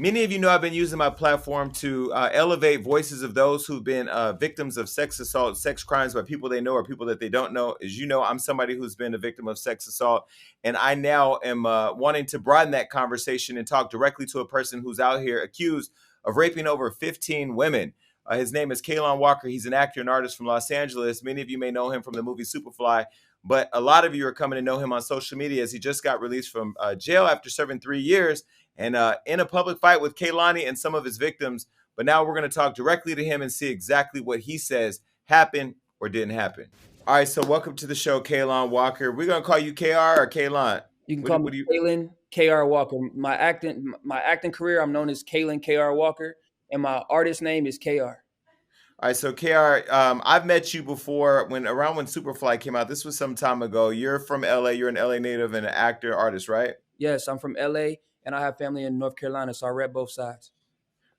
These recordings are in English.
Many of you know I've been using my platform to elevate voices of those who've been victims of sex assault, sex crimes by people they know or people that they don't know. As you know, I'm somebody who's been a victim of sex assault, and I now am wanting to broaden that conversation and talk directly to a person who's out here accused of raping over 15 women. His name is Kaalan Walker. He's an actor and artist from Los Angeles. Many of you may know him from the movie Superfly, but a lot of you are coming to know him on social media as he just got released from jail after serving 3 years and in a public fight with Kehlani and some of his victims. But now we're going to talk directly to him and see exactly what he says happened or didn't happen. All right, so welcome to the show, Kaalan Walker. We're going to call you KR or Kaalan? You can call me Kaalan K.R. Walker. My acting career, I'm known as Kaalan K.R. Walker, and my artist name is K.R. All right, so KR, I've met you before when Superfly came out. This was some time ago. You're from LA. You're an LA native and an actor, artist, right? Yes, I'm from L.A., and I have family in North Carolina, so I rep both sides.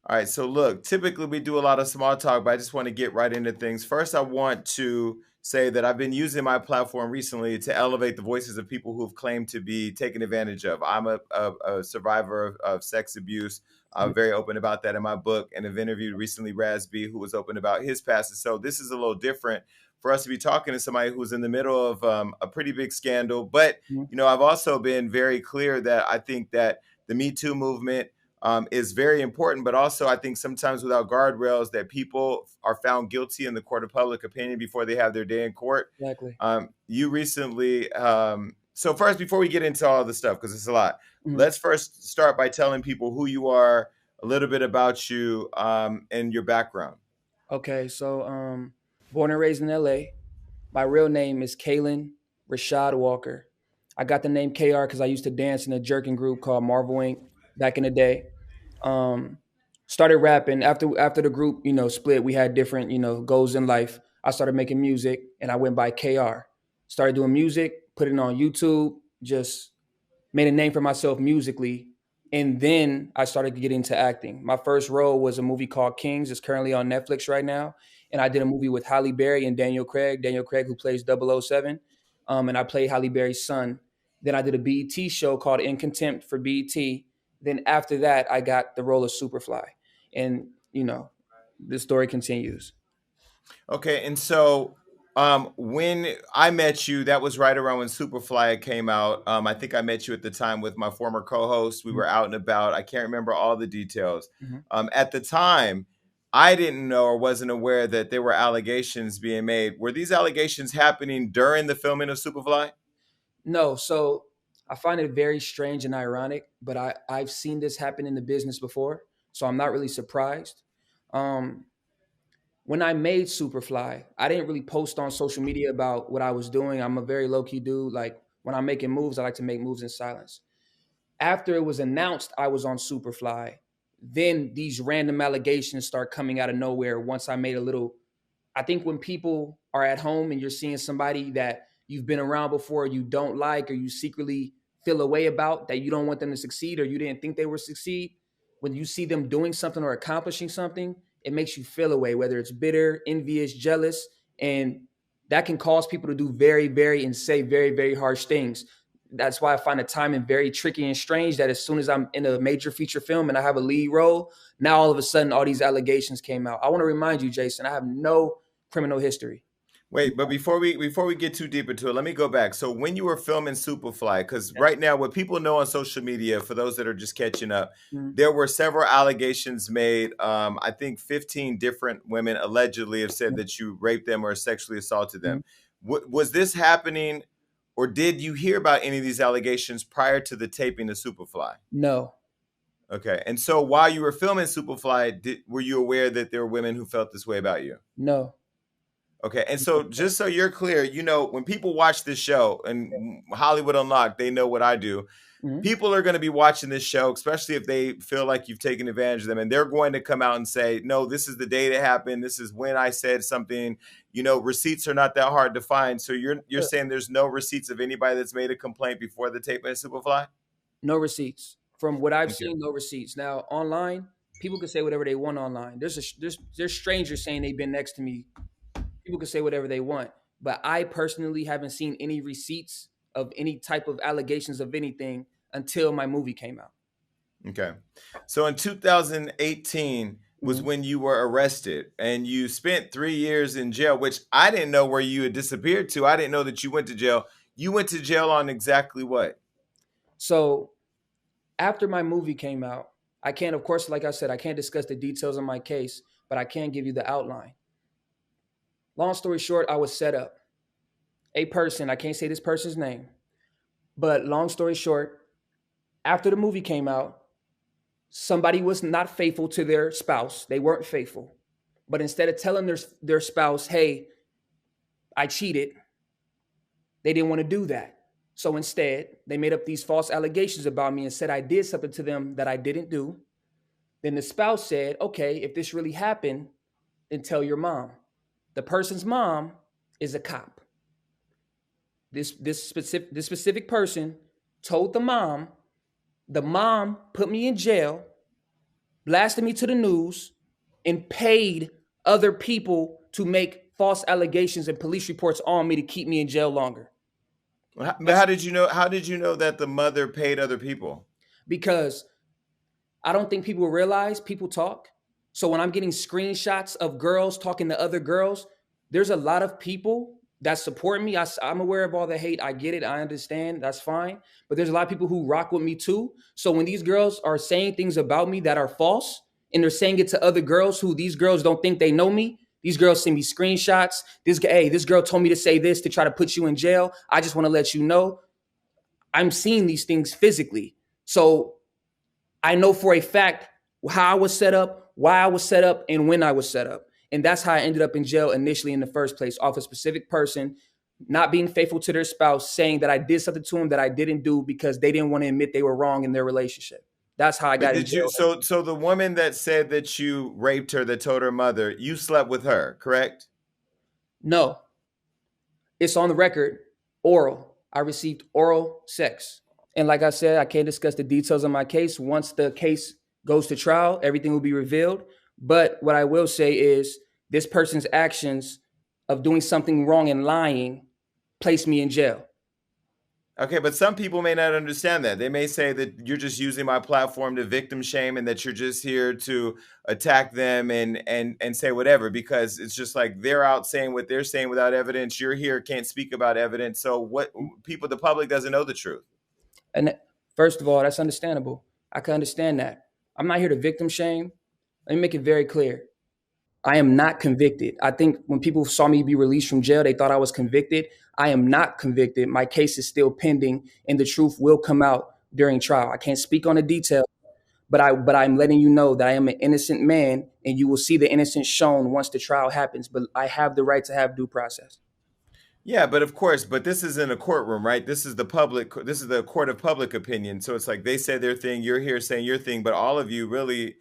All right, so look, typically we do a lot of small talk, but I just want to get right into things. First, I want to say that I've been using my platform recently to elevate the voices of people who've claimed to be taken advantage of. I'm a survivor of sex abuse. I'm very open about that in my book, and have interviewed recently Raz B, who was open about his past. And so this is a little different for us to be talking to somebody who's in the middle of a pretty big scandal. But, you know, I've also been very clear that I think that the Me Too movement is very important, but also I think sometimes without guardrails that people are found guilty in the court of public opinion before they have their day in court. Exactly. You recently, so first, before we get into all the stuff, because it's a lot, let's first start by telling people who you are, a little bit about you, and your background. Okay, so born and raised in L.A. My real name is Kaalan Rashad Walker. I got the name K.R. because I used to dance in a jerking group called Marvel Inc. back in the day. Um, Started rapping after the group, split. We had different, goals in life. I started making music, and I went by KR. Started doing music, put it on YouTube, just made a name for myself musically, and then I started getting into acting. My first role was a movie called Kings. It's currently on Netflix right now, and I did a movie with Halle Berry and Daniel Craig. Daniel Craig, who plays 007, and I played Halle Berry's son. Then I did a BET show called In Contempt for BET. Then after that, I got the role of Superfly, and the story continues. Okay, and so when I met you, that was right around when Superfly came out. I think I met you at the time with my former co-host. We were out and about. I can't remember all the details. At the time, I didn't know or wasn't aware that there were allegations being made. Were these allegations happening during the filming of Superfly? No, so I find it very strange and ironic, but I've seen this happen in the business before, so I'm not really surprised. Um, when I made Superfly, I didn't really post on social media about what I was doing. I'm a very low key dude. Like when I'm making moves, I like to make moves in silence. After it was announced I was on Superfly, then these random allegations start coming out of nowhere. Once I made a little, I think when people are at home and you're seeing somebody that you've been around before, you don't like, or you secretly feel a way about that you don't want them to succeed, or you didn't think they would succeed, when you see them doing something or accomplishing something, it makes you feel a way, whether it's bitter, envious, jealous, and that can cause people to do very, very and say very, very harsh things. That's why I find the timing very tricky and strange that as soon as I'm in a major feature film and I have a lead role, now all of a sudden all these allegations came out. I want to remind you, Jason, I have no criminal history. Wait, but before we get too deep into it, let me go back. So when you were filming Superfly, because right now what people know on social media, for those that are just catching up, there were several allegations made. I think 15 different women allegedly have said that you raped them or sexually assaulted them. Was this happening, or did you hear about any of these allegations prior to the taping of Superfly? No. Okay, and so while you were filming Superfly, were you aware that there were women who felt this way about you? No. Okay, and so just so you're clear, you know, when people watch this show and Hollywood Unlocked, they know what I do. People are going to be watching this show, especially if they feel like you've taken advantage of them, and they're going to come out and say, no, this is the day that happened. This is when I said something. You know, receipts are not that hard to find. So you're saying there's no receipts of anybody that's made a complaint before the taping of Superfly? No receipts. From what I've Okay. seen, no receipts. Now, online, people can say whatever they want online. There's strangers saying they've been next to me. People can say whatever they want, but I personally haven't seen any receipts of any type of allegations of anything until my movie came out. Okay. So in 2018 was Mhm. when you were arrested and you spent 3 years in jail, which I didn't know where you had disappeared to. I didn't know that you went to jail. You went to jail on exactly what? So after my movie came out, I can't, of course, like I said, I can't discuss the details of my case, but I can give you the outline. Long story short, I was set up. A person, I can't say this person's name, but long story short, after the movie came out, somebody was not faithful to their spouse. They weren't faithful. But instead of telling their spouse, hey, I cheated, they didn't want to do that. So instead, they made up these false allegations about me and said I did something to them that I didn't do. Then the spouse said, okay, if this really happened, then tell your mom. The person's mom is a cop. This specific person told the mom. The mom put me in jail, blasted me to the news, and paid other people to make false allegations and police reports on me to keep me in jail longer. But That's how did you know? How did you know that the mother paid other people? because I don't think people realize people talk. So when I'm getting screenshots of girls talking to other girls, there's a lot of people that support me. I'm aware of all the hate. I get it. I understand. That's fine. But there's a lot of people who rock with me too. So when these girls are saying things about me that are false and they're saying it to other girls who these girls don't think they know me, these girls send me screenshots. This girl told me to say this to try to put you in jail. I just want to let you know I'm seeing these things physically. So I know for a fact how I was set up, why I was set up, and when I was set up. And that's how I ended up in jail initially in the first place, off a specific person not being faithful to their spouse, saying that I did something to them that I didn't do because they didn't want to admit they were wrong in their relationship. That's how I But got in did you? jail. So the woman that said that you raped her, that told her mother, you slept with her, correct? No, it's on the record, oral. I received oral sex. And like I said, I can't discuss the details of my case. Once the case goes to trial, everything will be revealed. But what I will say is this person's actions of doing something wrong and lying placed me in jail. Okay, but some people may not understand that. They may say that you're just using my platform to victim shame and that you're just here to attack them and say whatever because it's just like they're out saying what they're saying without evidence. You're here, can't speak about evidence. So what people, the public doesn't know the truth. And first of all, that's understandable. I can understand that. I'm not here to victim shame. Let me make it very clear. I am not convicted. I think when people saw me be released from jail, they thought I was convicted. I am not convicted. My case is still pending, and the truth will come out during trial. I can't speak on the details, but I'm letting you know that I am an innocent man, and you will see the innocence shown once the trial happens. But I have the right to have due process. Yeah, but of course, but this isn't a courtroom, right? This is the public, this is the court of public opinion. So it's like they say their thing, you're here saying your thing, but all of you really,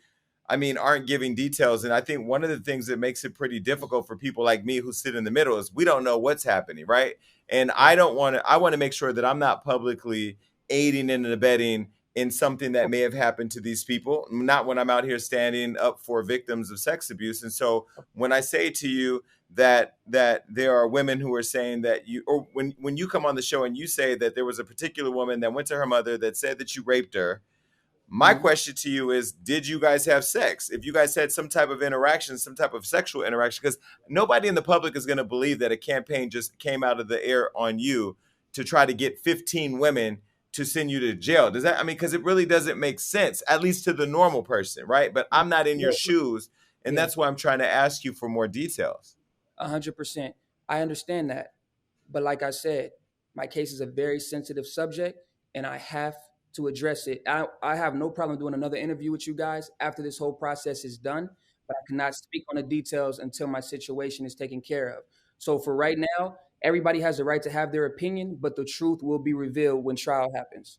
I mean, aren't giving details. And I think one of the things that makes it pretty difficult for people like me who sit in the middle is we don't know what's happening, right? And Yeah. I don't want to, I want to make sure that I'm not publicly aiding and abetting in something that may have happened to these people, not when I'm out here standing up for victims of sex abuse. And so when I say to you, that there are women who are saying that you or when you come on the show and you say that there was a particular woman that went to her mother that said that you raped her. My Mhm. question to you is, did you guys have sex? If you guys had some type of interaction, some type of sexual interaction, because nobody in the public is going to believe that a campaign just came out of the air on you to try to get 15 women to send you to jail. Does that, I mean, because it really doesn't make sense, at least to the normal person, right? But I'm not in your Yeah. shoes. And Yeah. that's why I'm trying to ask you for more details. 100%. I understand that. But like I said, my case is a very sensitive subject and I have to address it. I have no problem doing another interview with you guys after this whole process is done, but I cannot speak on the details until my situation is taken care of. So for right now, everybody has the right to have their opinion, but the truth will be revealed when trial happens.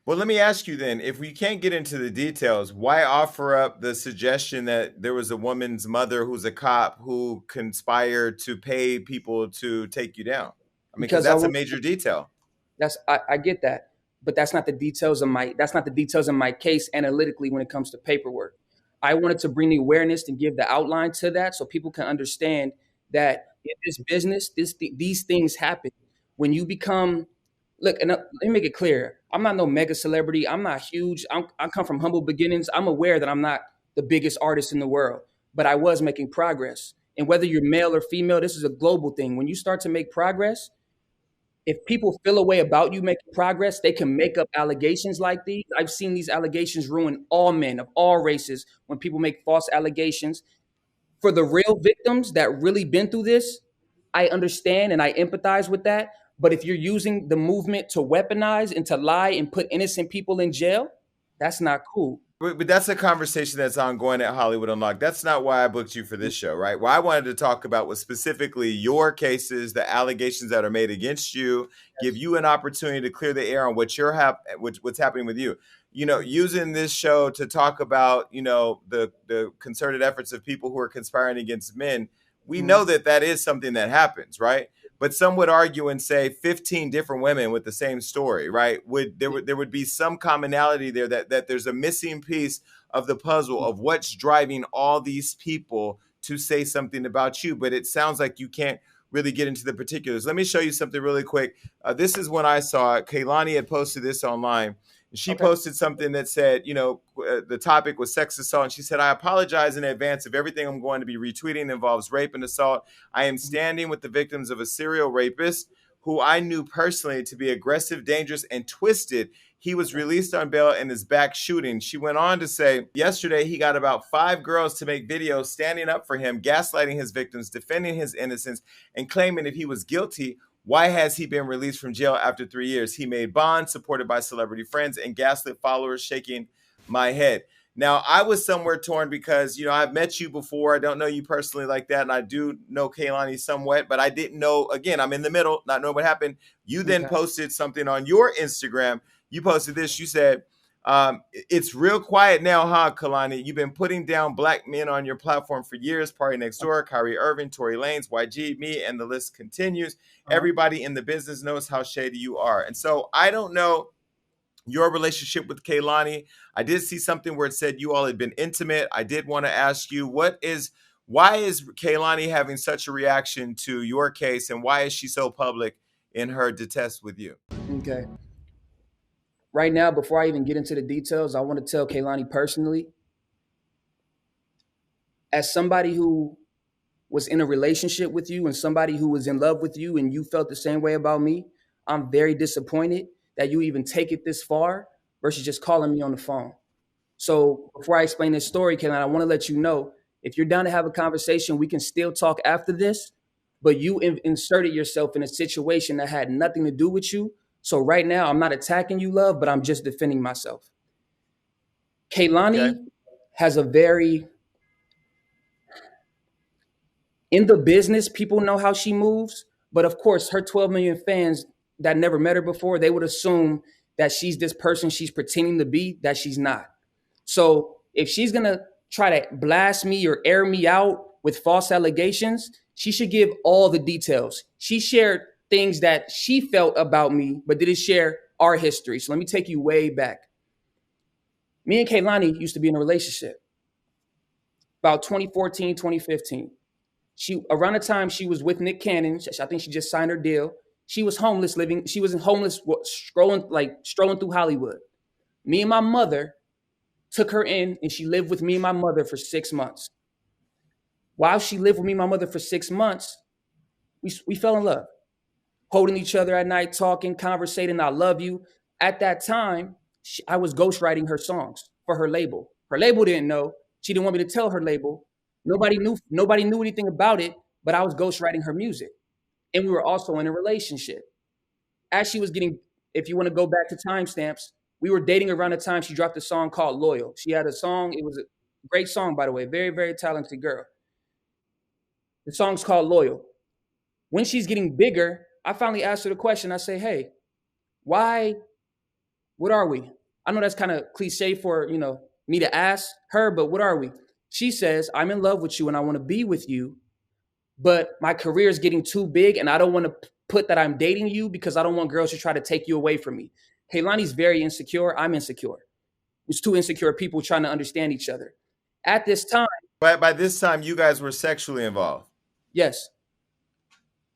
Well, let me ask you then, if we can't get into the details, why offer up the suggestion that there was a woman's mother who's a cop who conspired to pay people to take you down? I mean, because Because I that's a want major detail. I get that, but that's not the details of my case analytically when it comes to paperwork. I wanted to bring the awareness and give the outline to that so people can understand that in this business, these things happen. When you become look, and let me make it clear. I'm not no mega celebrity. I'm not huge. I come from humble beginnings. I'm aware that I'm not the biggest artist in the world, but I was making progress. And whether you're male or female, this is a global thing. When you start to make progress, if people feel a way about you making progress, they can make up allegations like these. I've seen these allegations ruin all men of all races when people make false allegations. For the real victims that really been through this, I understand and I empathize with that. But if you're using the movement to weaponize and to lie and put innocent people in jail, that's not cool. But that's a conversation that's ongoing at Hollywood Unlocked. That's not why I booked you for this show, right? What I wanted to talk about was specifically your cases, the allegations that are made against you, give you an opportunity to clear the air on what's happening with you. Using this show to talk about, the concerted efforts of people who are conspiring against men. We know that is something that happens, right? But some would argue and say 15 different women with the same story, right? There would be some commonality there that there's a missing piece of the puzzle of what's driving all these people to say something about you. But it sounds like you can't really get into the particulars. Let me show you something really quick. This is when I saw it. Kehlani had posted this online. She posted something that said, the topic was sex assault. And she said, I apologize in advance if everything I'm going to be retweeting involves rape and assault. I am standing with the victims of a serial rapist who I knew personally to be aggressive, dangerous, and twisted. He was released on bail and is back shooting. She went on to say, yesterday he got about 5 girls to make videos standing up for him, gaslighting his victims, defending his innocence, and claiming if he was guilty, why has he been released from jail after 3 years? He made bonds, supported by celebrity friends and gaslit followers, shaking my head. Now, I was somewhere torn because, I've met you before. I don't know you personally like that. And I do know Kehlani somewhat, but I didn't know, again, I'm in the middle, not knowing what happened. You then posted something on your Instagram. You posted this. You said, it's real quiet now, huh, Kehlani? You've been putting down black men on your platform for years. Party Next Door, Kyrie Irving, Tory Lanez, YG, me, and the list continues. Everybody in the business knows how shady you are. And so I don't know your relationship with Kehlani. I did see something where it said you all had been intimate. I did want to ask you, why is Kehlani having such a reaction to your case, and why is she so public in her detest with you? Okay. Right now, before I even get into the details, I want to tell Kehlani personally, as somebody who was in a relationship with you and somebody who was in love with you and you felt the same way about me, I'm very disappointed that you even take it this far versus just calling me on the phone. So before I explain this story, Kehlani, I want to let you know, if you're down to have a conversation, we can still talk after this, but you inserted yourself in a situation that had nothing to do with you. So right now, I'm not attacking you, love, but I'm just defending myself. Kehlani has a very, in the business, people know how she moves, but of course, her 12 million fans that never met her before, they would assume that she's this person she's pretending to be that she's not. So if she's going to try to blast me or air me out with false allegations, she should give all the details. She shared things that she felt about me, but didn't share our history. So let me take you way back. Me and Kehlani used to be in a relationship about 2014, 2015. Around the time she was with Nick Cannon, I think she just signed her deal. She was homeless living. She was homeless, strolling through Hollywood. Me and my mother took her in, and she lived with me and my mother for 6 months. While she lived with me and my mother for 6 months, we fell in love, holding each other at night, talking, conversating. I love you. At that time, I was ghostwriting her songs for her label. Her label didn't know. She didn't want me to tell her label. Nobody knew anything about it, but I was ghostwriting her music. And we were also in a relationship. As she was getting, if you want to go back to timestamps, we were dating around the time she dropped a song called Loyal. She had a song. It was a great song, by the way. Very, very talented girl. The song's called Loyal. When she's getting bigger, I finally asked her the question. I say, hey, why, what are we? I know that's kind of cliche for, me to ask her, but what are we? She says, I'm in love with you and I want to be with you, but my career is getting too big and I don't want to put that I'm dating you because I don't want girls to try to take you away from me. Kehlani's very insecure. I'm insecure. It's two insecure people trying to understand each other. At this time. But by this time, you guys were sexually involved. Yes.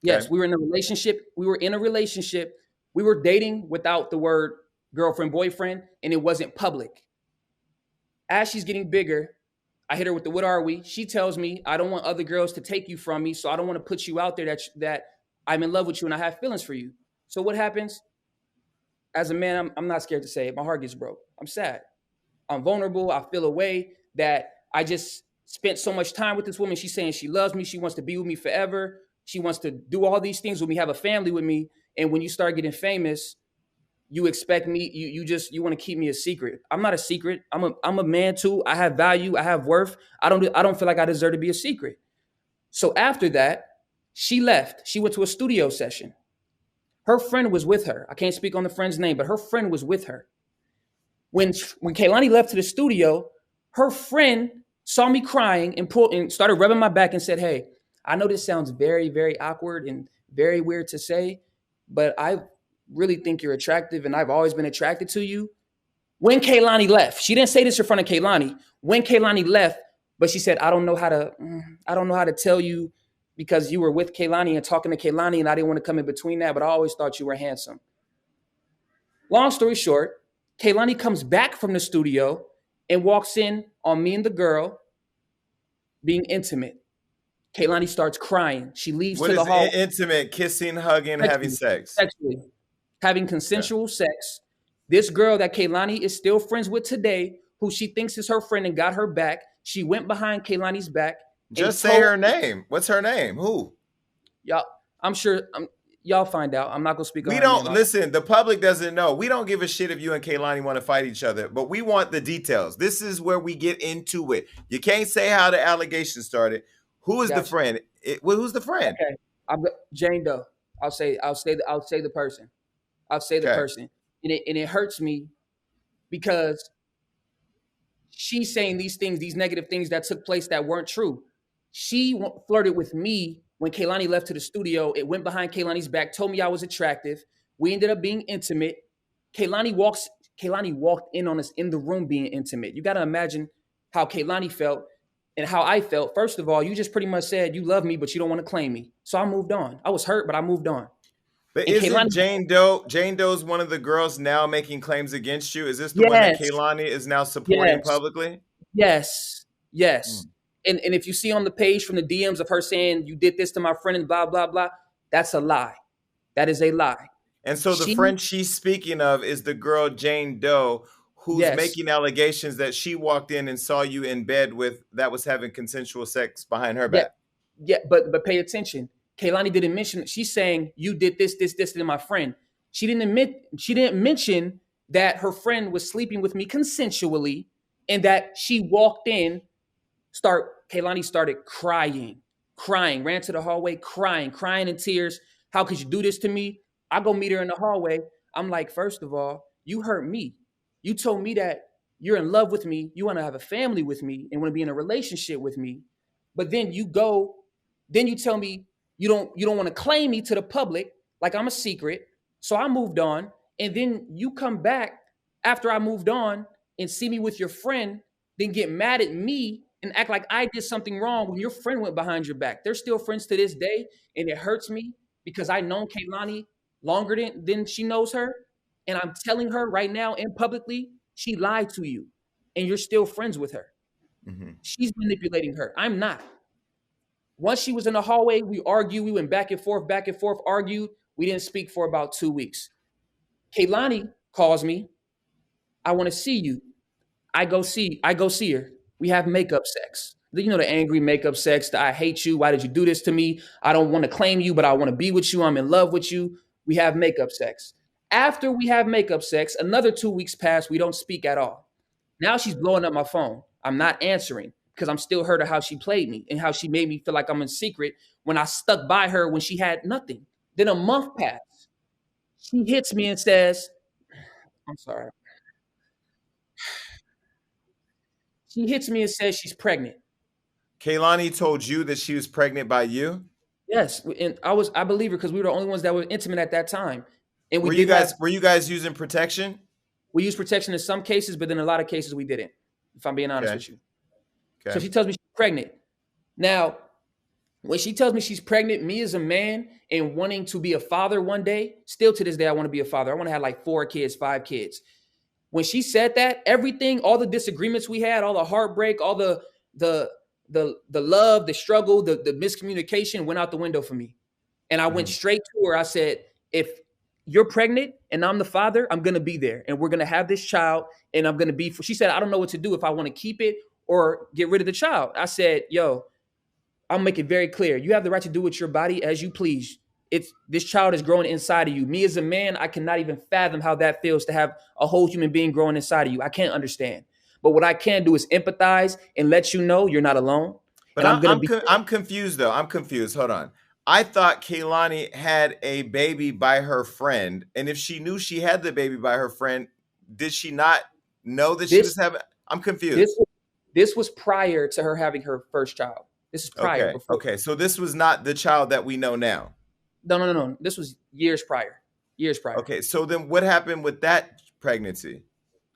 Yes, we were in a relationship. We were in a relationship We were dating without the word girlfriend, boyfriend, and it wasn't public. As she's getting bigger, I hit her with the what are we? She tells me, I don't want other girls to take you from me, so I don't want to put you out there that I'm in love with you and I have feelings for you. So what happens? As a man, I'm not scared to say it. My heart gets broke. I'm sad. I'm vulnerable. I feel a way that I just spent so much time with this woman. She's saying she loves me. She wants to be with me forever. She wants to do all these things with me, have a family with me. And when you start getting famous, you expect me, you want to keep me a secret. I'm not a secret. I'm a man too. I have value. I have worth. I don't feel like I deserve to be a secret. So after that, she left. She went to a studio session. Her friend was with her. I can't speak on the friend's name, but her friend was with her. When Kehlani left to the studio, her friend saw me crying and started rubbing my back and said, "Hey, I know this sounds very, very awkward and very weird to say, but I really think you're attractive and I've always been attracted to you." When Kehlani left, she didn't say this in front of Kehlani. When Kehlani left, but she said, I don't know how to tell you because you were with Kehlani and talking to Kehlani and I didn't want to come in between that, but I always thought you were handsome. Long story short, Kehlani comes back from the studio and walks in on me and the girl being intimate. Kehlani starts crying. She leaves What to the is hall. intimate? Kissing, hugging, having sex. Sexually. Having consensual sex. This girl that Kehlani is still friends with today, who she thinks is her friend and got her back, she went behind Kehlani's back. Just say her name. What's her name? Who? Y'all, I'm sure y'all find out. I'm not gonna speak on We her don't name. listen. The public doesn't know. We don't give a shit if you and Kehlani want to fight each other, but we want the details. This is where we get into it. You can't say how the allegation started. Who is the friend? Who's the friend? Okay, Jane Doe. I'll say the person. I'll say the person, and it hurts me because she's saying these things, these negative things that took place that weren't true. She flirted with me when Kehlani left to the studio. It went behind Kehlani's back, told me I was attractive. We ended up being intimate. Kehlani walked in on us in the room being intimate. You got to imagine how Kehlani felt and how I felt. First of all, you just pretty much said you love me, but you don't want to claim me. So I moved on. I was hurt, but I moved on. But isn't Jane Doe's one of the girls now making claims against you? Is this the one that Kehlani is now supporting publicly? Yes. And if you see on the page from the DMs of her saying you did this to my friend and blah, blah, blah, that's a lie. That is a lie. And so the friend she's speaking of is the girl Jane Doe who's making allegations that she walked in and saw you in bed with that was having consensual sex behind her back. Yeah, but pay attention. Kehlani didn't mention it. She's saying you did this to my friend. She didn't mention that her friend was sleeping with me consensually and that she walked in. Kehlani started crying, ran to the hallway, crying in tears. How could you do this to me? I go meet her in the hallway. I'm like, first of all, you hurt me. You told me that you're in love with me. You want to have a family with me and want to be in a relationship with me. But then you tell me you don't want to claim me to the public like I'm a secret. So I moved on. And then you come back after I moved on and see me with your friend, then get mad at me and act like I did something wrong when your friend went behind your back. They're still friends to this day. And it hurts me because I've known Kehlani longer than she knows her. And I'm telling her right now and publicly, she lied to you. And you're still friends with her. Mm-hmm. She's manipulating her. I'm not. Once she was in the hallway, we argued. We went back and forth, argued. We didn't speak for about 2 weeks. Kehlani calls me. I want to see you. I go see her. We have makeup sex. You know, the angry makeup sex, the I hate you. Why did you do this to me? I don't want to claim you, but I want to be with you. I'm in love with you. We have makeup sex. After we have makeup sex, another 2 weeks pass. We don't speak at all. Now she's blowing up my phone. I'm not answering because I'm still hurt of how she played me and how she made me feel like I'm in secret when I stuck by her when she had nothing. Then a month passed. She hits me and says, I'm sorry. She hits me and says she's pregnant. Kehlani told you that she was pregnant by you? Yes, and I believe her because we were the only ones that were intimate at that time. And were you guys using protection? We used protection in some cases, but in a lot of cases we didn't. If I'm being honest with you. Okay. So she tells me she's pregnant. Now, When she tells me she's pregnant, me as a man and wanting to be a father one day, still to this day, I want to be a father. I want to have like 4 kids, 5 kids. When she said that, everything, all the disagreements we had, all the heartbreak, all the the love, the struggle, the miscommunication went out the window for me. And I went Mhm. straight to her. I said, if you're pregnant and I'm the father, I'm gonna be there and we're gonna have this child and I'm gonna be she said, I don't know what to do if I want to keep it or get rid of the child. I said, yo, I'll make it very clear. You have the right to do with your body as you please. It's this child is growing inside of you. Me as a man, I cannot even fathom how that feels to have a whole human being growing inside of you. I can't understand. But what I can do is empathize and let you know you're not alone. But And I'm gonna be I'm confused though. I'm confused. Hold on. I thought Kehlani had a baby by her friend, and if she knew she had the baby by her friend, did she not know that she this was having? I'm this confused. this was prior to her having her first child. This is prior Okay, before. okay. So this was not the child that we know now. No. This was years prior. Years prior. Okay, so then what happened with that pregnancy?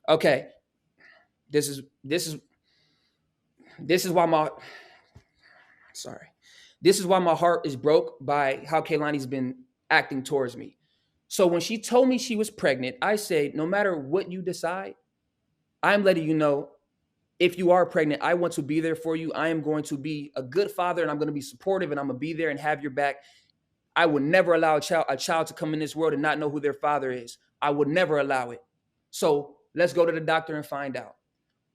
Okay. This is why my sorry. This is why my heart is broke by how Kaylani's been acting towards me. So when she told me she was pregnant, I said, no matter what you decide, I'm letting you know if you are pregnant, I want to be there for you. I am going to be a good father and I'm going to be supportive and I'm going to be there and have your back. I would never allow a child to come in this world and not know who their father is. I would never allow it. So let's go to the doctor and find out.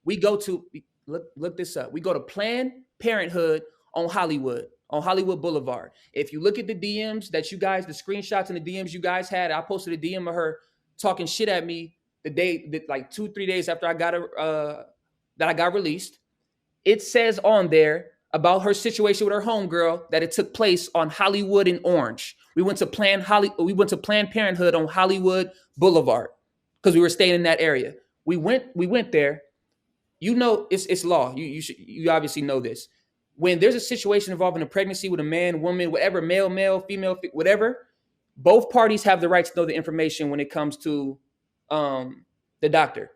We go to look this up. We go to Planned Parenthood on Hollywood Boulevard. If you look at the DMs that you guys, the screenshots and the DMs you guys had, I posted a DM of her talking shit at me the day that like 2-3 days after I got that I got released. It says on there about her situation with her homegirl that it took place on Hollywood and Orange. We went to Planned Parenthood on Hollywood Boulevard because we were staying in that area. We went there. You know it's law. You obviously know this. When there's a situation involving a pregnancy with a man, woman, whatever, male, female, whatever, both parties have the right to know the information when it comes to the doctor.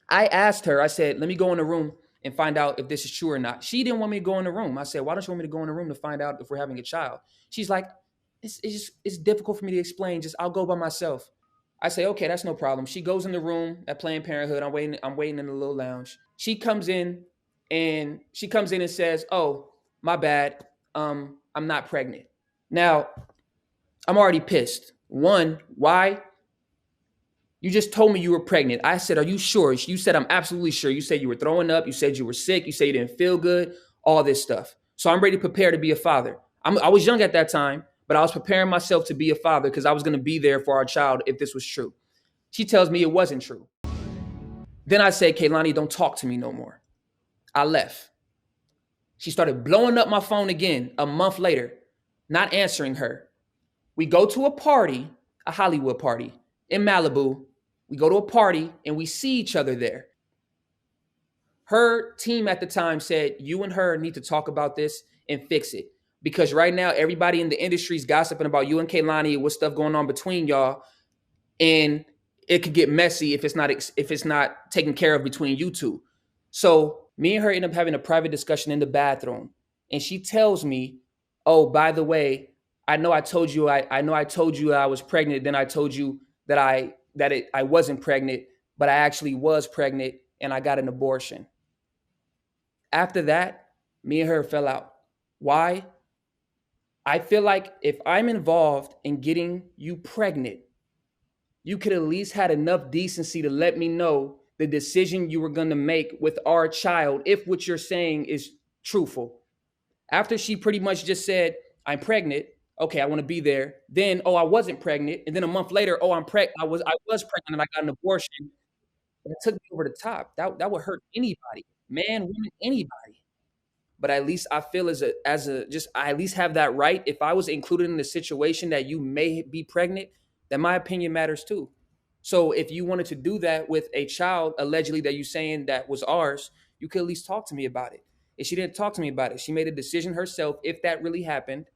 I asked her, I said, let me go in the room and find out if this is true or not. She didn't want me to go in the room. I said, why don't you want me to go in the room to find out if we're having a child? She's like, it's difficult for me to explain. Just I'll go by myself. I say, okay, that's no problem. She goes in the room at Planned Parenthood. I'm waiting in the little lounge. She comes in and says, oh, my bad. I'm not pregnant. Now, I'm already pissed. One, why? You just told me you were pregnant. I said, are you sure? You said, I'm absolutely sure. You said you were throwing up. You said you were sick. You said you didn't feel good, all this stuff. So I'm ready to prepare to be a father. I was young at that time, but I was preparing myself to be a father because I was going to be there for our child if this was true. She tells me it wasn't true. Then I said, Kehlani, don't talk to me no more. I left. She started blowing up my phone again a month later, not answering her. We go to a party, a Hollywood party in Malibu. We go to a party and we see each other there. Her team at the time said, you and her need to talk about this and fix it. Because right now, everybody in the industry is gossiping about you and Kehlani, what stuff going on between y'all. And it could get messy if it's not taken care of between you two. So me and her end up having a private discussion in the bathroom. And she tells me, oh, by the way, I know I told you I was pregnant. Then I told you I wasn't pregnant, but I actually was pregnant and I got an abortion. After that, me and her fell out. Why? I feel like if I'm involved in getting you pregnant, you could at least had enough decency to let me know the decision you were going to make with our child if what you're saying is truthful. After she pretty much just said, I'm pregnant. Okay, I want to be there. Then, oh, I wasn't pregnant. And then a month later, oh, I'm pregnant. I was pregnant and I got an abortion. That took me over the top. That would hurt anybody, man, woman, anybody. But at least I feel as a just I at least have that right. If I was included in the situation that you may be pregnant, then my opinion matters too. So if you wanted to do that with a child allegedly that you saying that was ours, you could at least talk to me about it. If she didn't talk to me about it, she made a decision herself if that really happened.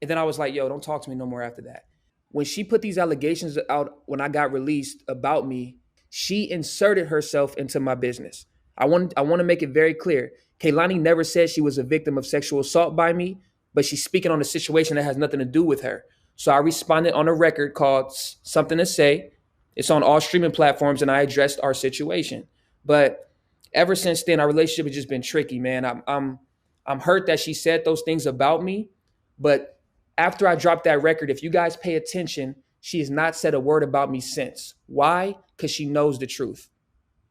And then I was like, yo, don't talk to me no more after that. When she put these allegations out when I got released about me, she inserted herself into my business. I want to make it very clear. Kehlani never said she was a victim of sexual assault by me, but she's speaking on a situation that has nothing to do with her. So I responded on a record called Something to Say. It's on all streaming platforms, and I addressed our situation. But ever since then, our relationship has just been tricky, man. I'm hurt that she said those things about me, but after I dropped that record, if you guys pay attention, she has not said a word about me since. Why? Because she knows the truth.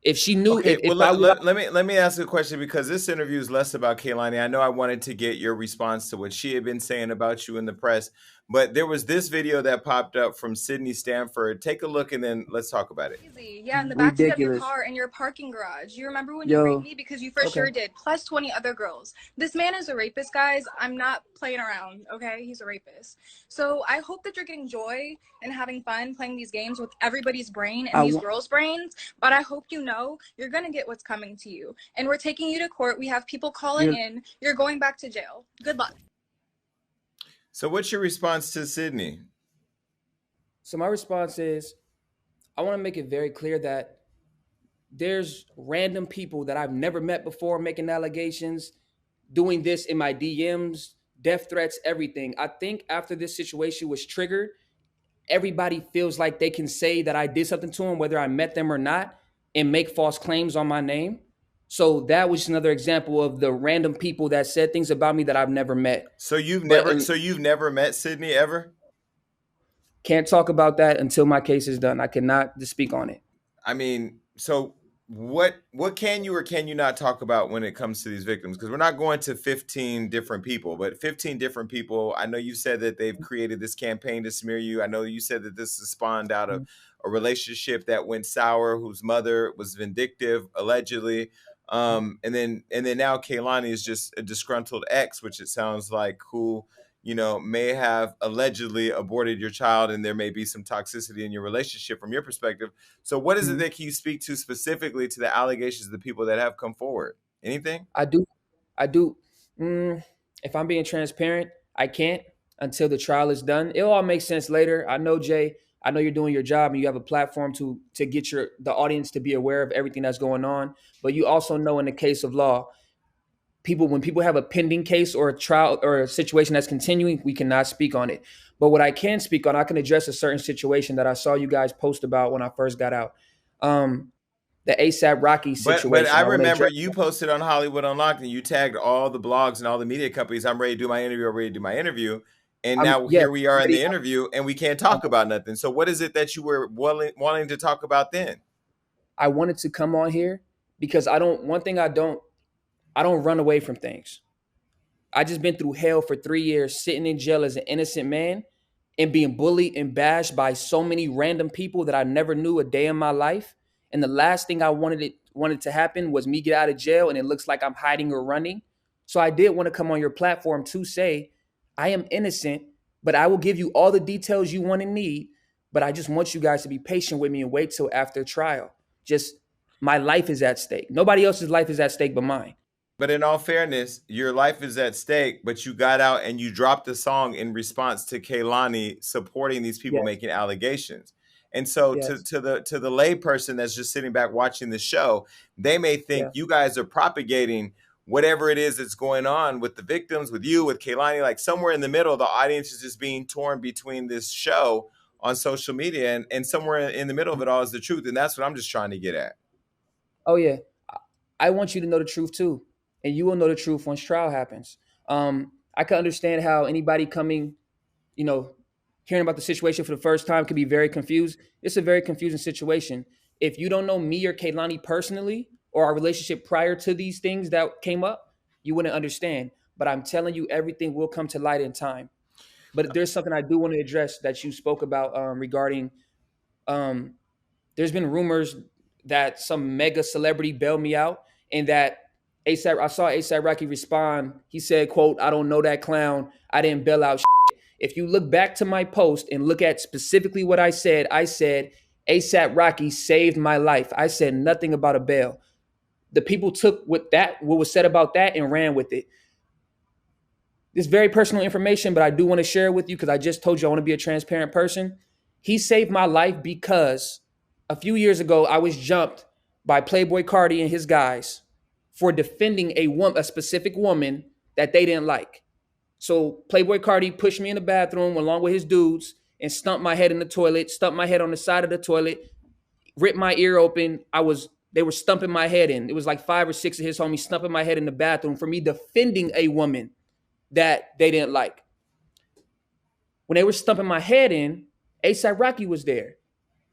If she knew, Okay, well if I would, let me ask a question because this interview is less about Kehlani. I know I wanted to get your response to what she had been saying about you in the press, but there was this video that popped up from Sydney Stanford. Take a look and then let's talk about it. Crazy. Yeah, in the backseat of your ridiculous. car in your parking garage. You remember when you raped Yo, me? Because you for okay. sure did. Plus 20 other girls. This man is a rapist, guys. I'm not playing around, okay? He's a rapist. So I hope that you're getting joy and having fun playing these games with everybody's brain and these girls' brains. But I hope you know you're going to get what's coming to you. And we're taking you to court. We have people calling in. You're going back to jail. Good luck. So what's your response to Sydney? So my response is, I want to make it very clear that there's random people that I've never met before making allegations, doing this in my DMs, death threats, everything. I think after this situation was triggered, everybody feels like they can say that I did something to them, whether I met them or not, and make false claims on my name. So that was another example of the random people that said things about me that I've never met. So But you've never met Sydney ever? can't talk about that until my case is done. I cannot speak on it. I mean, so what can you or can you not talk about when it comes to these victims? Because we're not going to 15 different people, but 15 different people. I know you said that they've created this campaign to smear you. I know you said that this is spawned out of a relationship that went sour, whose mother was vindictive, allegedly. And then now Kehlani is just a disgruntled ex, which it sounds like, who may have allegedly aborted your child, and there may be some toxicity in your relationship from your perspective. So what is it that can you speak to specifically to the allegations of the people that have come forward? Anything? I do. I do. If I'm being transparent, I can't until the trial is done. It'll all make sense later. I know, Jay. I know you're doing your job and you have a platform to get the audience to be aware of everything that's going on. But you also know, in the case of law, when people have a pending case or a trial or a situation that's continuing, we cannot speak on it. But what I can speak on, I can address a certain situation that I saw you guys post about when I first got out. The ASAP Rocky But situation. I I want to remember address. you posted on Hollywood Unlocked and you tagged all the blogs and all the media companies. I'm ready to do my interview. I'm ready to do my interview. And now Yeah, here we are in the interview and we can't talk about nothing. So what is it that you were wanting to talk about then? I wanted to come on here because one thing I don't run away from things. I just been through hell for 3 years, sitting in jail as an innocent man and being bullied and bashed by so many random people that I never knew a day in my life. And the last thing I wanted to happen was me get out of jail and it looks like I'm hiding or running. So I did want to come on your platform to say I am innocent, but I will give you all the details you want and need. But I just want you guys to be patient with me and wait till after trial. Just my life is at stake. Nobody else's life is at stake but mine. But in all fairness, your life is at stake, but you got out and you dropped a song in response to Kehlani supporting these people Yes. making allegations. And so Yes. to the lay person that's just sitting back watching the show, they may think Yeah. you guys are propagating whatever it is that's going on with the victims, with you, with Kehlani. Like somewhere in the middle, the audience is just being torn between this show on social media and somewhere in the middle of it all is the truth. And that's what I'm just trying to get at. Oh yeah. I want you to know the truth too. And you will know the truth once trial happens. I can understand how anybody coming, you know, hearing about the situation for the first time could be very confused. It's a very confusing situation. If you don't know me or Kehlani personally or our relationship prior to these things that came up, you wouldn't understand. But I'm telling you, everything will come to light in time. But there's something I do want to address that you spoke about regarding um, there's been rumors that some mega celebrity bailed me out and that ASAP, I saw ASAP Rocky respond. He said, quote, "I don't know that clown. I didn't bail out shit." If you look back to my post and look at specifically what I said ASAP Rocky saved my life. I said nothing about a bail. The people took what was said about that and ran with it. This very personal information, but I do want to share it with you because I just told you I want to be a transparent person. He saved my life because a few years ago I was jumped by Playboy Cardi and his guys for defending a specific woman that they didn't like. So Playboy Cardi pushed me in the bathroom along with his dudes and stumped my head in the toilet, stumped my head on the side of the toilet, ripped my ear open. They were stumping my head in. It was like 5 or 6 of his homies stumping my head in the bathroom for me defending a woman that they didn't like. When they were stumping my head in, A$AP Rocky was there.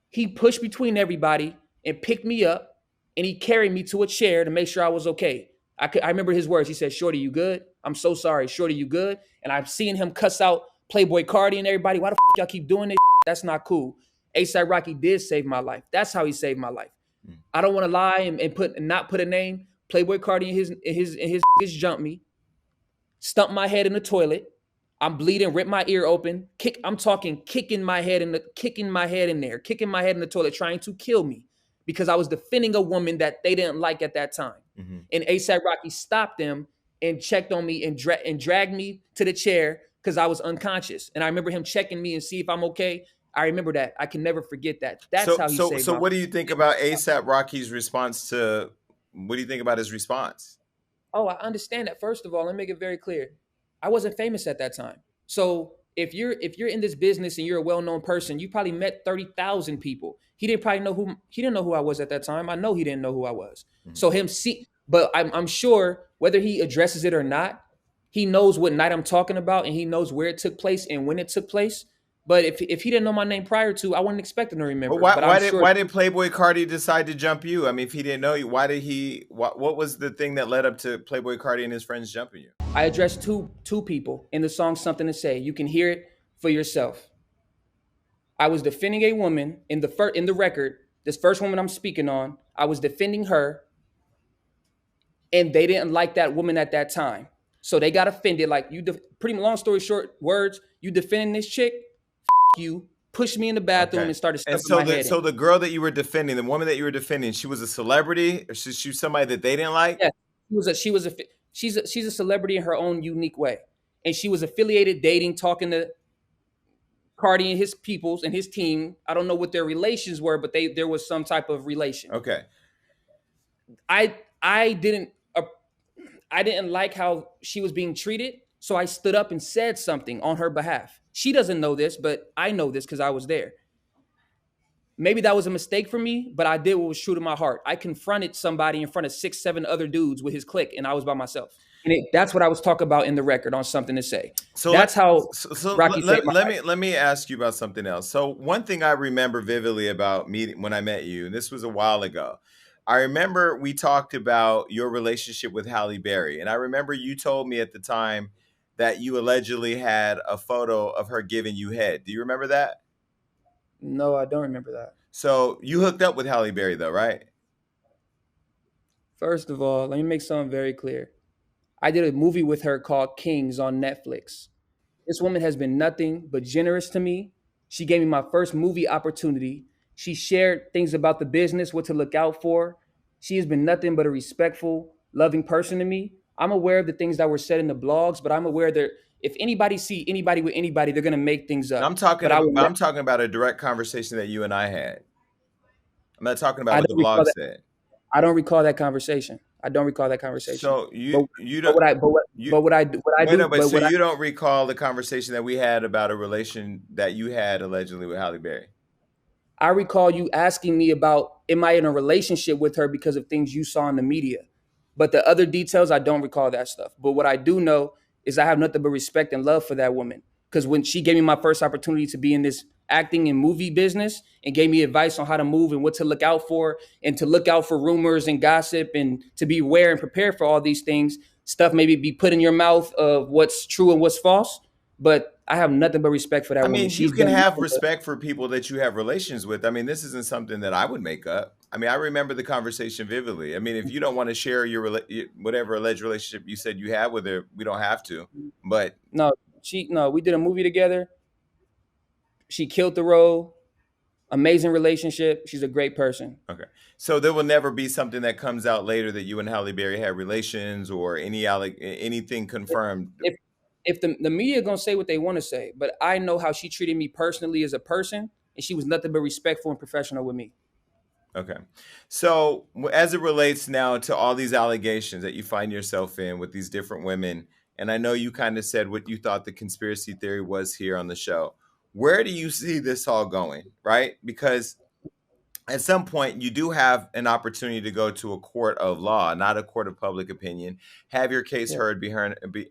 He pushed between everybody and picked me up, and he carried me to a chair to make sure I was okay. I remember his words. He said, "Shorty, you good? I'm so sorry. Shorty, you good?" And I've seen him cuss out Playboy Cardi and everybody. Why the f y'all keep doing this? That's not cool. A$AP Rocky did save my life. That's how he saved my life. I don't want to lie and not put a name. Playboy Cardi and his jumped me, stumped my head in the toilet. I'm bleeding, ripped my ear open. I'm talking kicking my head in there, kicking my head in the toilet, trying to kill me because I was defending a woman that they didn't like at that time. Mm-hmm. And A$AP Rocky stopped them and checked on me and dragged me to the chair because I was unconscious. And I remember him checking me and see if I'm okay. I remember that. I can never forget that. That's how he saved my life. So what do you think about A$AP Rocky's response to, what do you think about his response? Oh, I understand that. First of all, let me make it very clear. I wasn't famous at that time. So if you're in this business and you're a well-known person, you probably met 30,000 people. He didn't know who I was at that time. I know he didn't know who I was. Mm-hmm. So but I'm sure whether he addresses it or not, he knows what night I'm talking about and he knows where it took place and when it took place. But if he didn't know my name prior to, I wouldn't expect him to remember. But why did Playboy Cardi decide to jump you? I mean, if he didn't know you, why did he? What was the thing that led up to Playboy Cardi and his friends jumping you? I addressed two people in the song "Something to Say." You can hear it for yourself. I was defending a woman in the record. This first woman I'm speaking on, I was defending her, and they didn't like that woman at that time, so they got offended. Like pretty long story short, words. You defending this chick? You pushed me in the bathroom and started stuffing my head in. So the girl that you were defending, the woman that you were defending, she was a celebrity, or she was somebody that they didn't like? Yeah, she's a celebrity in her own unique way, and she was affiliated, dating, talking to Cardi and his peoples and his team. I don't know what their relations were, but there was some type of relation. Okay. I didn't like how she was being treated, so I stood up and said something on her behalf. She doesn't know this, but I know this because I was there. Maybe that was a mistake for me, but I did what was true to my heart. I confronted somebody in front of 6, 7 other dudes with his clique, and I was by myself. And that's what I was talking about in the record on Something to Say. So that's how Rocky saved my life. Let me ask you about something else. So one thing I remember vividly about when I met you, and this was a while ago, I remember we talked about your relationship with Halle Berry, and I remember you told me at the time that you allegedly had a photo of her giving you head. Do you remember that? No, I don't remember that. So you hooked up with Halle Berry though, right? First of all, let me make something very clear. I did a movie with her called Kings on Netflix. This woman has been nothing but generous to me. She gave me my first movie opportunity. She shared things about the business, what to look out for. She has been nothing but a respectful, loving person to me. I'm aware of the things that were said in the blogs, but I'm aware that if anybody see anybody with anybody, they're going to make things up. I'm talking about a direct conversation that you and I had. I'm not talking about what the blog said. I don't recall that conversation. So you don't. So you don't recall the conversation that we had about a relation that you had allegedly with Halle Berry? I recall you asking me about, am I in a relationship with her because of things you saw in the media? But the other details, I don't recall that stuff. But what I do know is I have nothing but respect and love for that woman. Because when she gave me my first opportunity to be in this acting and movie business and gave me advice on how to move and what to look out for and to look out for rumors and gossip and to be aware and prepared for all these things, stuff maybe be put in your mouth of what's true and what's false. But I have nothing but respect for that woman. I mean, you can have respect for people that you have relations with. I mean, this isn't something that I would make up. I mean, I remember the conversation vividly. I mean, if you don't want to share your whatever alleged relationship you said you had with her, we don't have to. But no, we did a movie together. She killed the role. Amazing relationship. She's a great person. Okay. So there will never be something that comes out later that you and Halle Berry had relations or anything confirmed. If the media gonna say what they want to say, but I know how she treated me personally as a person, and she was nothing but respectful and professional with me. Okay. So, as it relates now to all these allegations that you find yourself in with these different women, and I know you kind of said what you thought the conspiracy theory was here on the show. Where do you see this all going, right? Because at some point you do have an opportunity to go to a court of law, not a court of public opinion, have your case Yeah, heard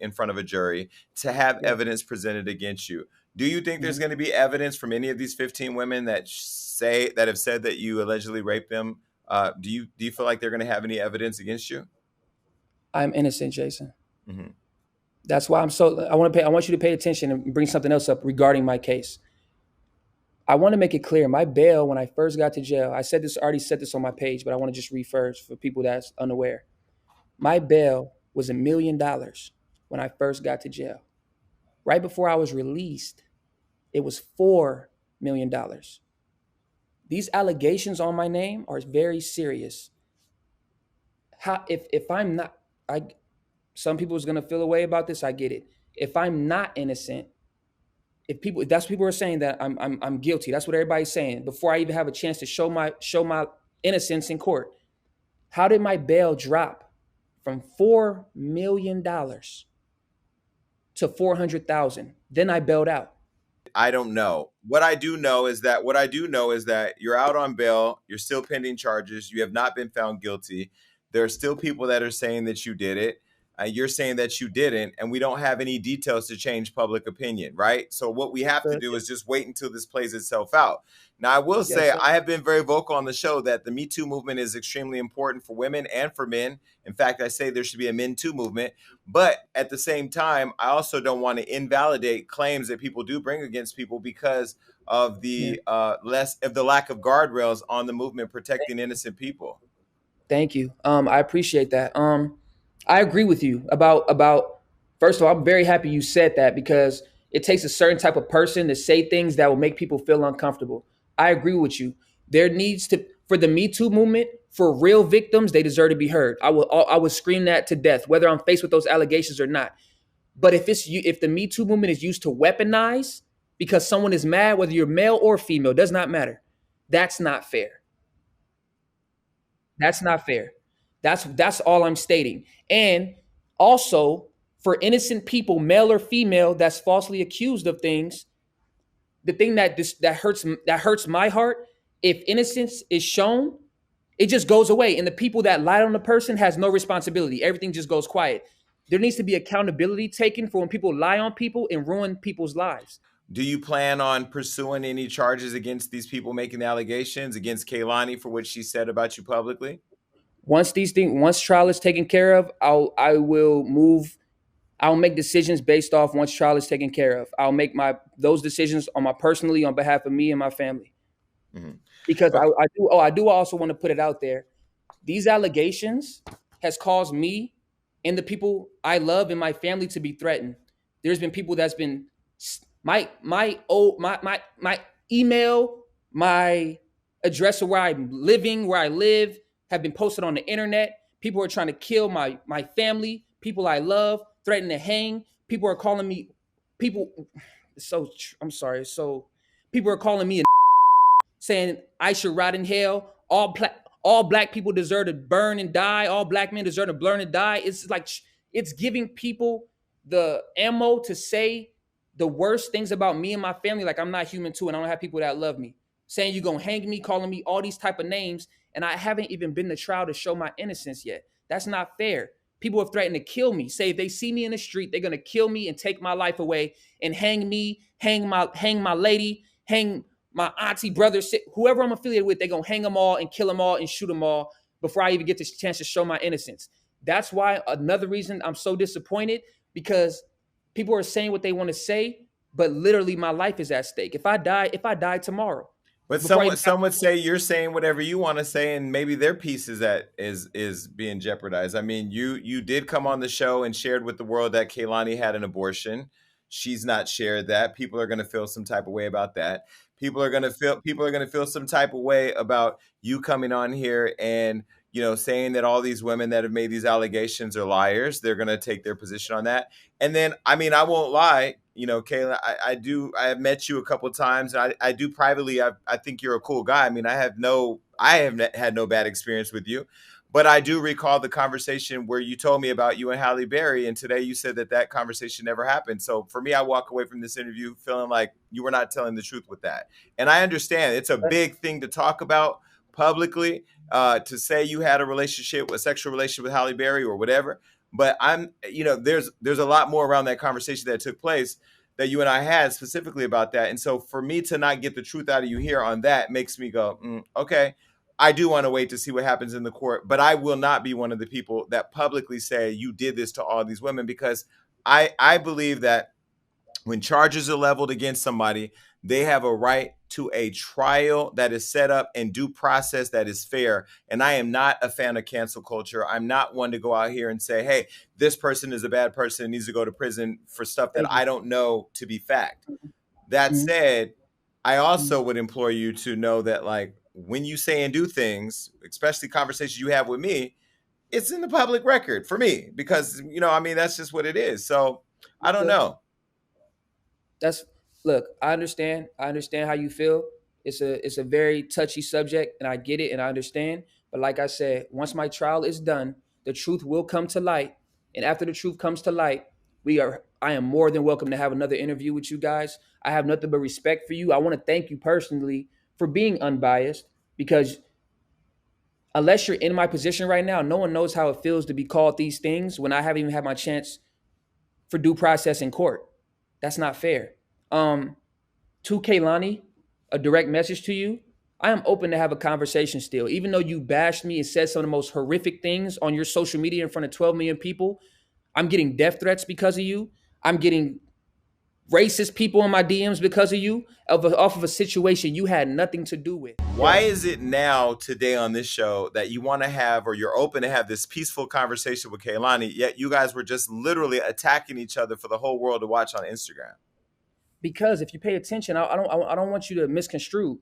in front of a jury, to have yeah. evidence presented against you. Do you think there's Hmm. going to be evidence from any of these 15 women that have said that you allegedly raped them? Do you feel like they're going to have any evidence against you? I'm innocent, Jason. Hmm. That's why I'm so. I want you to pay attention and bring something else up regarding my case. I want to make it clear. My bail when I first got to jail. I said this already. Said this on my page, but I want to just read for people that's unaware. My bail was $1 million when I first got to jail. Right before I was released, it was $4 million. These allegations on my name are very serious. How if I'm not, I some people is gonna feel a way about this. I get it. If I'm not innocent, if that's what people are saying that I'm guilty. That's what everybody's saying. Before I even have a chance to show my innocence in court, how did my bail drop from $4 million to 400,000? Then I bailed out. I don't know. What I do know is that you're out on bail. You're still pending charges. You have not been found guilty. There are still people that are saying that you did it. You're saying that you didn't, and we don't have any details to change public opinion, right? So what we have to Sir. do is just wait until this plays itself out. Now, I will Yes, say sir. I have been very vocal on the show that the Me Too movement is extremely important for women and for men. In fact, I say there should be a Men Too movement. But at the same time, I also don't want to invalidate claims that people do bring against people because of Yeah. the lack of guardrails on the movement protecting innocent people. Thank you. I appreciate that. I agree with you about. First of all, I'm very happy you said that because it takes a certain type of person to say things that will make people feel uncomfortable. I agree with you. There needs to for the Me Too movement for real victims. They deserve to be heard. I will scream that to death, whether I'm faced with those allegations or not. But if the Me Too movement is used to weaponize because someone is mad, whether you're male or female, does not matter. That's not fair. That's not fair. That's all I'm stating. And also, for innocent people, male or female, that's falsely accused of things, the thing that hurts my heart, if innocence is shown, it just goes away. And the people that lied on the person has no responsibility. Everything just goes quiet. There needs to be accountability taken for when people lie on people and ruin people's lives. Do you plan on pursuing any charges against these people making the allegations against Kehlani for what she said about you publicly? Once trial is taken care of, I will move. I'll make decisions based off once trial is taken care of. I'll make those decisions on my personally on behalf of me and my family. Mhm. Because Okay. I do also want to put it out there. These allegations has caused me and the people I love and my family to be threatened. There's been people that's been my email, my address of where I'm living, where I live, have been posted on the internet. People are trying to kill my family, people I love, threatening to hang. People are calling me people. I'm sorry. So people are calling me saying I should rot in hell. All black people deserve to burn and die. All black men deserve to burn and die. It's like it's giving people the ammo to say the worst things about me and my family. Like I'm not human too, and I don't have people that love me. Saying you gonna hang me, calling me all these type of names, and I haven't even been to trial to show my innocence yet. That's not fair. People have threatened to kill me. Say if they see me in the street, they're gonna kill me and take my life away and hang me, hang my lady, hang my auntie, brother, whoever I'm affiliated with, they're going to hang them all and kill them all and shoot them all before I even get this chance to show my innocence. That's why another reason I'm so disappointed because people are saying what they want to say, but literally my life is at stake. If I die tomorrow, But before I even some would say you're saying whatever you want to say, and maybe their piece is being jeopardized. I mean, you did come on the show and shared with the world that Kehlani had an abortion. She's not shared that. People are going to feel some type of way about that. People are going to feel some type of way about you coming on here and saying that all these women that have made these allegations are liars. They're going to take their position on that. And then, I mean, I won't lie. Kayla, I have met you a couple of times. And I do privately. I think you're a cool guy. I mean, I have had no bad experience with you, but I do recall the conversation where you told me about you and Halle Berry, and today you said that conversation never happened. So for me, I walk away from this interview feeling like you were not telling the truth with that. And I understand it's a big thing to talk about publicly, to say you had a sexual relationship with Halle Berry or whatever. But there's a lot more around that conversation that took place that you and I had specifically about that. And so for me to not get the truth out of you here on that makes me go, okay, I do want to wait to see what happens in the court, but I will not be one of the people that publicly say you did this to all these women, because I believe that when charges are leveled against somebody, they have a right to a trial that is set up and due process that is fair. And I am not a fan of cancel culture. I'm not one to go out here and say, hey, this person is a bad person and needs to go to prison for stuff that I don't know to be fact. That said, I also would implore you to know that, like, when you say and do things, especially conversations you have with me, it's in the public record for me, because, that's just what it is. So I don't know. Look, I understand how you feel. It's a very touchy subject, and I get it and I understand. But like I said, once my trial is done, the truth will come to light. And after the truth comes to light, I am more than welcome to have another interview with you guys. I have nothing but respect for you. I want to thank you personally for being unbiased, because unless you're in my position right now, no one knows how it feels to be called these things when I haven't even had my chance for due process in court. That's not fair. To Kehlani, a direct message to you. I am open to have a conversation still. Even though you bashed me and said some of the most horrific things on your social media in front of 12 million people, I'm getting death threats because of you. I'm getting racist people in my DMs because of you, off of a situation you had nothing to do with. Why is it now, today on this show, that you want to have, or you're open to have, this peaceful conversation with Kehlani, yet you guys were just literally attacking each other for the whole world to watch on Instagram? Because if you pay attention, I don't want you to misconstrue.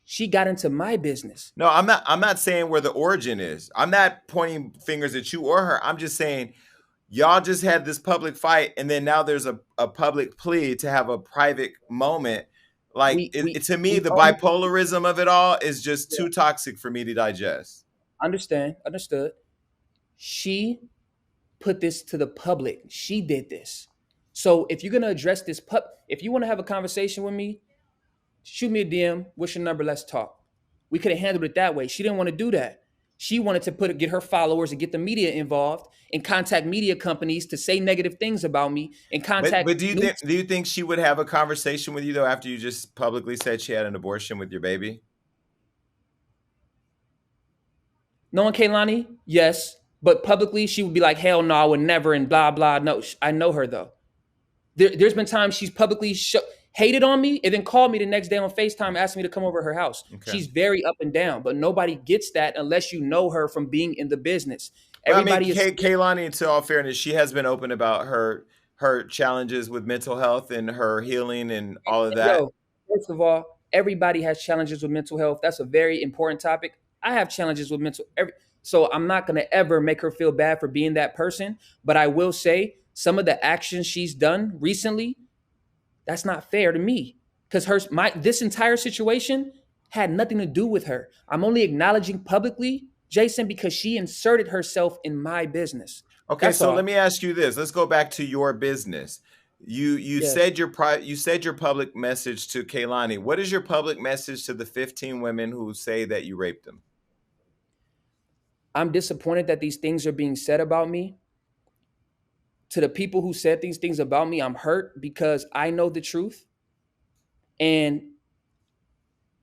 She got into my business. No, I'm not saying where the origin is. I'm not pointing fingers at you or her. I'm just saying y'all just had this public fight, and then now there's a public plea to have a private moment. Like, to me, the bipolarism of it all is just too toxic for me to digest. Understood. She put this to the public. She did this. So if you're going to address this, if you want to have a conversation with me, shoot me a DM. What's your number? Let's talk. We could have handled it that way. She didn't want to do that. She wanted to get her followers and get the media involved and contact media companies to say negative things about me and contact. But do you think she would have a conversation with you, though, after you just publicly said she had an abortion with your baby? Knowing Kehlani, yes. But publicly, she would be like, hell no, I would never, and blah, blah. No, I know her, though. There's been times she's publicly hated on me and then called me the next day on FaceTime asking me to come over to her house. Okay. She's very up and down, but nobody gets that unless you know her from being in the business. Kehlani, to all fairness, she has been open about her challenges with mental health and her healing and all of that. First of all, everybody has challenges with mental health. That's a very important topic. I have challenges with so I'm not going to ever make her feel bad for being that person. But I will say some of the actions she's done recently, that's not fair to me, because this entire situation had nothing to do with her. I'm only acknowledging publicly, Jason, because she inserted herself in my business. Okay, that's so all. Let me ask you this. Let's go back to your business. You said your public message to Kehlani. What is your public message to the 15 women who say that you raped them? I'm disappointed that these things are being said about me. To the people who said these things about me, I'm hurt because I know the truth. And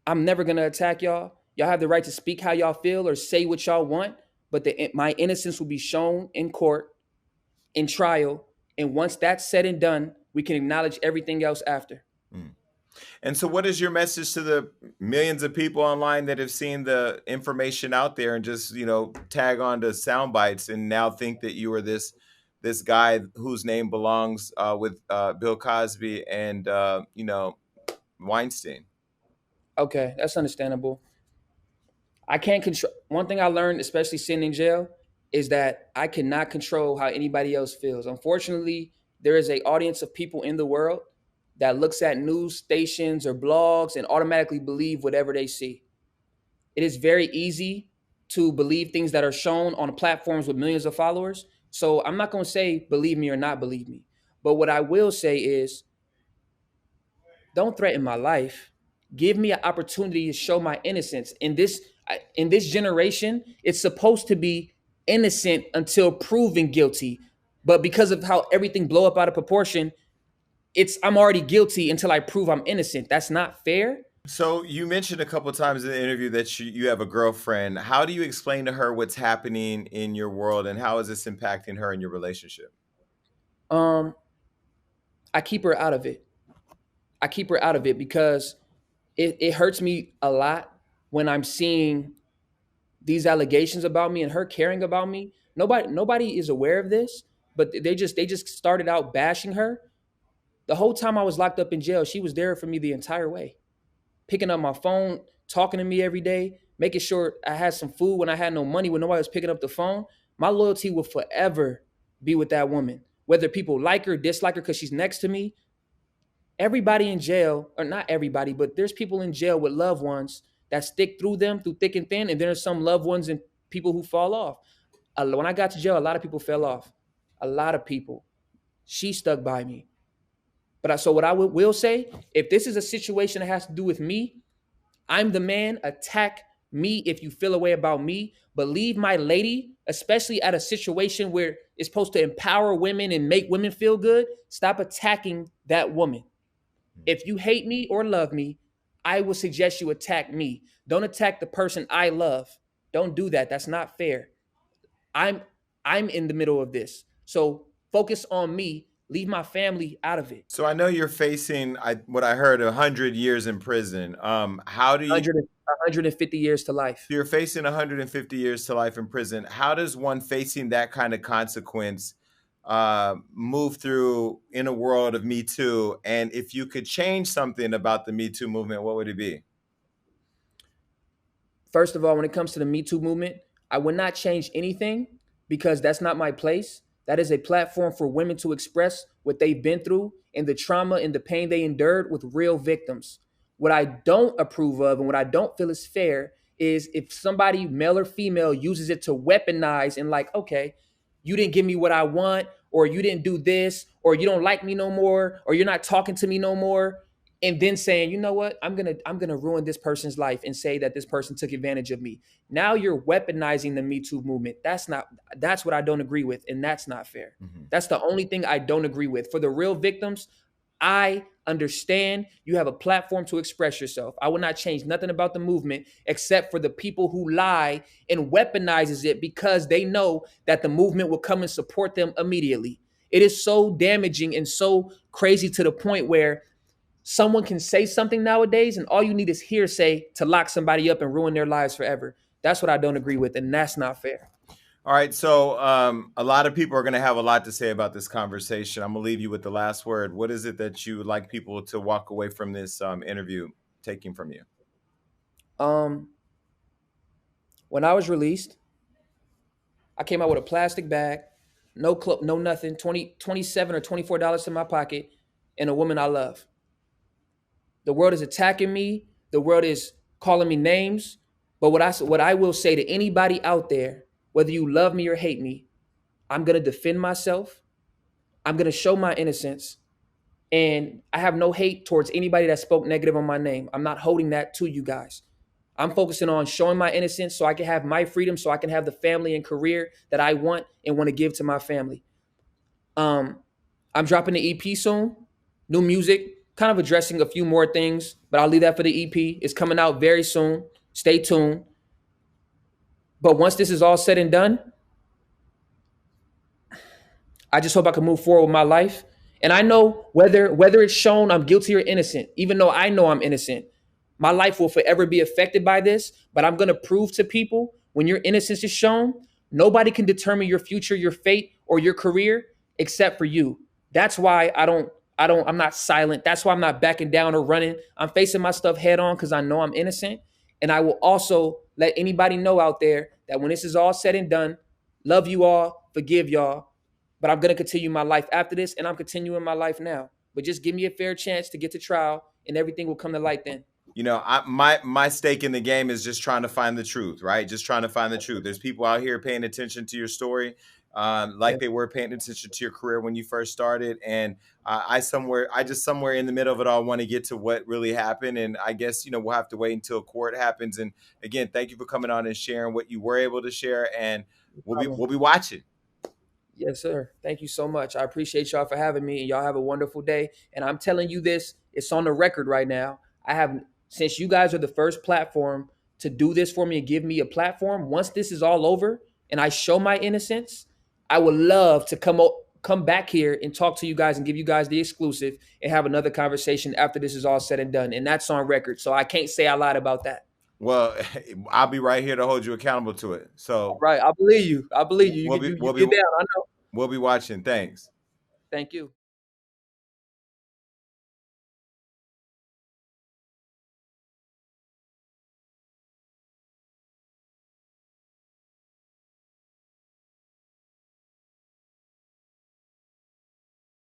I'm never going to attack y'all. Y'all have the right to speak how y'all feel or say what y'all want, but my innocence will be shown in court, in trial. And once that's said and done, we can acknowledge everything else after. And so what is your message to the millions of people online that have seen the information out there and just, tag on to sound bites and now think that you are this guy whose name belongs with Bill Cosby and, Weinstein? Okay, that's understandable. I can't control. One thing I learned, especially sitting in jail, is that I cannot control how anybody else feels. Unfortunately, there is an audience of people in the world that looks at news stations or blogs and automatically believe whatever they see. It is very easy to believe things that are shown on platforms with millions of followers. So I'm not going to say believe me or not believe me. But what I will say is don't threaten my life. Give me an opportunity to show my innocence. In this generation, it's supposed to be innocent until proven guilty. But because of how everything blow up out of proportion, I'm already guilty until I prove I'm innocent. That's not fair. So you mentioned a couple times in the interview that you have a girlfriend. How do you explain to her what's happening in your world, and how is this impacting her in your relationship? I keep her out of it. I keep her out of it because it hurts me a lot when I'm seeing these allegations about me and her caring about me. Nobody is aware of this, but they just started out bashing her. The whole time I was locked up in jail, she was there for me the entire way, picking up my phone, talking to me every day, making sure I had some food when I had no money, when nobody was picking up the phone. My loyalty will forever be with that woman, whether people like her, dislike her because she's next to me. Everybody in jail, or not everybody, but there's people in jail with loved ones that stick through them through thick and thin, and there's some loved ones and people who fall off. When I got to jail, a lot of people fell off. A lot of people. She stuck by me. So what I will say, if this is a situation that has to do with me, I'm the man. Attack me if you feel a way about me, but leave my lady, especially at a situation where it's supposed to empower women and make women feel good. Stop attacking that woman. If you hate me or love me, I will suggest you attack me. Don't attack the person I love. Don't do that. That's not fair. I'm in the middle of this. So focus on me. Leave my family out of it. So I know you're facing what I heard 100 years in prison. How do you 150 years to life. You're facing 150 years to life in prison. How does one facing that kind of consequence move through in a world of Me Too? And if you could change something about the Me Too movement, what would it be? First of all, when it comes to the Me Too movement, I would not change anything because that's not my place. That is a platform for women to express what they've been through and the trauma and the pain they endured with real victims. What I don't approve of and what I don't feel is fair is if somebody, male or female, uses it to weaponize and like, okay, you didn't give me what I want, or you didn't do this, or you don't like me no more, or you're not talking to me no more. And then saying, you know what, I'm gonna ruin this person's life and say that this person took advantage of me. Now you're weaponizing the Me Too movement. That's what I don't agree with, and that's not fair. Mm-hmm. That's the only thing I don't agree with. For the real victims, I understand you have a platform to express yourself. I will not change nothing about the movement except for the people who lie and weaponizes it because they know that the movement will come and support them immediately. It is so damaging and so crazy to the point where someone can say something nowadays and all you need is hearsay to lock somebody up and ruin their lives forever. That's what I don't agree with, and that's not fair. All right, so a lot of people are going to have a lot to say about this conversation. I'm going to leave you with the last word. What is it that you would like people to walk away from this interview taking from you? When I was released, I came out with a plastic bag, no nothing, $27 or $24 in my pocket, and a woman I love. The world is attacking me. The world is calling me names. But what I will say to anybody out there, whether you love me or hate me, I'm going to defend myself. I'm going to show my innocence. And I have no hate towards anybody that spoke negative on my name. I'm not holding that to you guys. I'm focusing on showing my innocence so I can have my freedom, so I can have the family and career that I want and want to give to my family. I'm dropping the EP soon, new music, kind of addressing a few more things, but I'll leave that for the EP. It's coming out very soon. Stay tuned. But once this is all said and done, I just hope I can move forward with my life. And I know whether it's shown I'm guilty or innocent, even though I know I'm innocent, my life will forever be affected by this. But I'm going to prove to people when your innocence is shown, nobody can determine your future, your fate, or your career except for you. That's why I'm not silent. That's why I'm not backing down or running. I'm facing my stuff head on because I know I'm innocent. And I will also let anybody know out there that when this is all said and done, love you all, forgive y'all, but I'm going to continue my life after this, and I'm continuing my life now. But just give me a fair chance to get to trial, and everything will come to light then. You know, my stake in the game is just trying to find the truth, right? Just trying to find the truth. There's people out here paying attention to your story, like they were paying attention to your career when you first started. And I just somewhere in the middle of it all want to get to what really happened. And I guess, you know, we'll have to wait until court happens. And again, thank you for coming on and sharing what you were able to share. And we'll be watching. Yes, sir. Thank you so much. I appreciate y'all for having me, and y'all have a wonderful day. And I'm telling you this, it's on the record right now. Since you guys are the first platform to do this for me and give me a platform, once this is all over and I show my innocence, I would love to come back here and talk to you guys and give you guys the exclusive and have another conversation after this is all said and done. And that's on record. So I can't say I lied about that. Well, I'll be right here to hold you accountable to it. So right, I believe you. I believe you. You get down. I know. We'll be watching. Thanks. Thank you.